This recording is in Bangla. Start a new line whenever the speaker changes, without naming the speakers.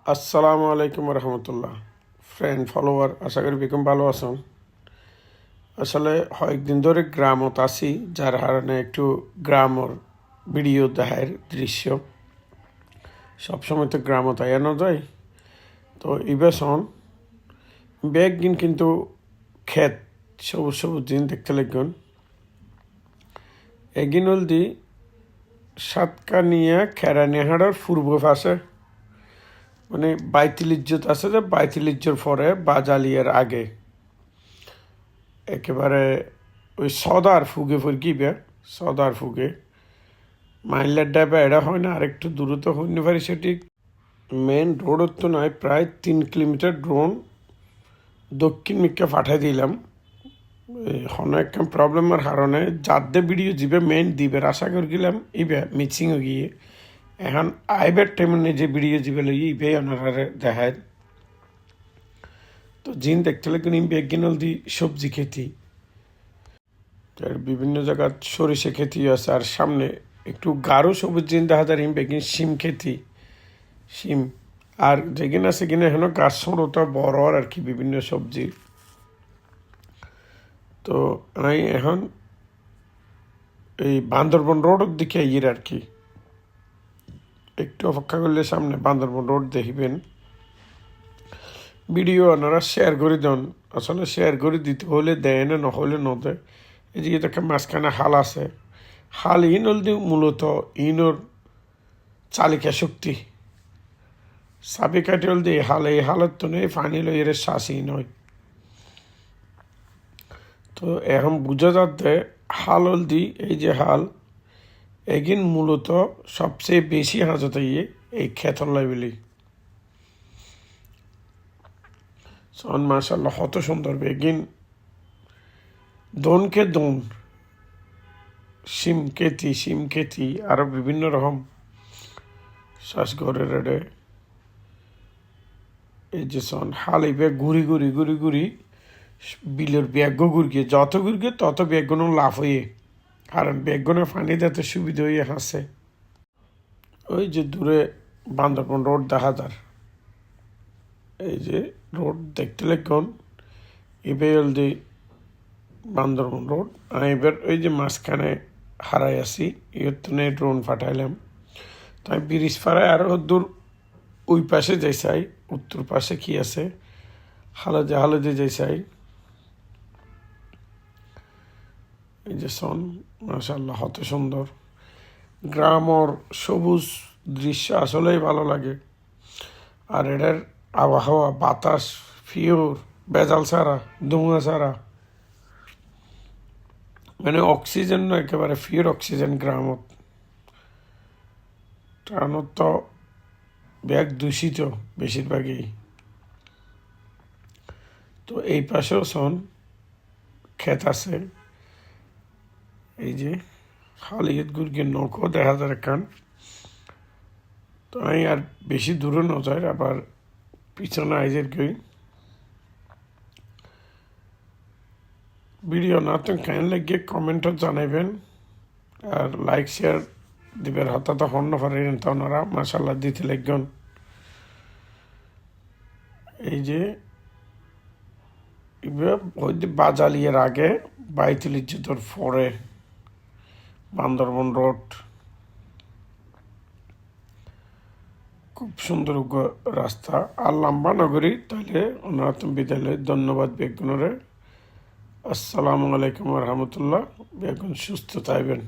আসসালামু আলাইকুম রহমতুল্লাহ। ফ্রেন্ড ফলোয়ার আশা করি বেগম ভালো আছেন। আসলে কয়েকদিন ধরে গ্রামত আছি, যার কারণে একটু গ্রামর ভিডিও দেখার দৃশ্য সবসময় তো গ্রামত আয়ানো যায়। তো ইবেসন বেগিন কিন্তু ক্ষেত সবুজ সবুজ দিন দেখতে লাগবেন। এগিন হলদি সাতকানিয়া খেরানিহাড়ার পূর্ব পাশে, মানে বাইতিলিজ্জত আছে যে বাইতিলিজ্জর পরে বাজালিয়ার আগে একেবারে ওই সদার ফুগে ফুরকিবে সদার ফুগে মাইলের ডাবে এটা হয় না, আরেকটু দূরত্ব হইতে পারি। সেটি মেন রোডত তো নয়, প্রায় 3 কিলোমিটার ড্রোন দক্ষিণ মিককে পাঠাই দিলাম। কোনো একটা প্রবলেমের কারণে যাতে ভিডিও দিবে মেন দিবে আশা করে গেলাম ইবে মিক্সিংয়ে গিয়ে এখন আইবের টাইমে যে ভিডিও দিবে লই ইবে ওনারা দেখায়। তো জিন দেখতে লাগবেন ইবে গিনল দি সবজি খেতি, আর বিভিন্ন জায়গার সরিষা খেতি আছে, আর সামনে একটু গাঢ় সবুজ জিন দেখা যায় বেগিন শিম খেতি শিম, আর যেখানে আছে কিনা এখনো গাছ ছোটটা বড় আর কি বিভিন্ন সবজি। তো আমি এখন এই বান্দরবন রোডের দিকে আইয়ের আর কি, একটু অপেক্ষা করলে সামনে বান্দরবন রোড দেখিবেন। ভিডিও ওনারা শেয়ার করে দেন, আসলে শেয়ার করে দিতে হলে দেয় না, নহলে ন দেয়। এই যে দেখে মাঝখানে হাল আছে, হাল ইন হলদি মূলত ইনোর চালিকা শক্তি সাবি কাটি হলদি হাল, এই হালত তো নেই পানি লই এর শ্বাসই নয়। তো এখন বুঝা যাচ্ছে হাল হলদি এই যে হাল এগিন মূলত সবচেয়ে বেশি হাজত এই ক্ষেতর লাইবেলি সন মাশাল্লাহ কত সুন্দর বেগিন দনকে দন শিম খেতি আরো বিভিন্ন রকম শ্বাস ঘরে রেডে। এই যে সন হাল ইবে ঘুরি ঘুরি ঘুরি ঘুরি বিলের ব্যাগ ঘুরগে যত ঘুরগে তত ব্যাগগুলো লাভ হয়ে, কারণ ব্যাগগুলো পানি দিতে সুবিধা হয়ে হাসে। ওই যে দূরে বান্দরবন রোড দেখা যার, এই যে রোড দেখতে লাগন এবে হলদি বান্দরবন রোড। আমি এবার ওই যে মাঝখানে হারাই আছি, এর তো ড্রোন পাঠাইলাম। তো আমি ব্রিজ পাড়ায় আরও দূর ওই পাশে যাই চাই, উত্তর পাশে কি আছে হালদে যাই চাই। এই যে সন মাশাল্লাহ কত সুন্দর গ্রামর সবুজ দৃশ্য, আসলেই ভালো লাগে। আর এটার আবহাওয়া বাতাস ফিওর বেজাল ছাড়া ধোঁয়া ছাড়া, মানে অক্সিজেন না একেবারে ফিওর অক্সিজেন গ্রামত। টাউনত তো ব্যাগ দূষিত বেশিরভাগই। তো এই পাশেও সন ক্ষেত আছে, এই যে খালিদ গুরগে নৌকো দেখা যায় কান। তো আমি আর বেশি দূরে ন যায়, আবার পিছনে আইজের গই ভিডিও না তো কেন লাগিয়ে কমেন্টও জানাইবেন, আর লাইক শেয়ার দিবেন। হঠাৎ হন্য পারেন তো ওনারা মাসাল্লাহ দিতে লাগবেন। এই যে বাজালিয়ার আগে বাইতুলিজ্জতর পরে বান্দরবন রোড, খুব সুন্দর রাস্তা আর লম্বা নগরী। তাহলে ওনারা তুমি বিদ্যালয় ধন্যবাদ বেগুনরে। আসসালামু আলাইকুম রহমতুল্লাহ। বেগুন সুস্থ থাকবেন।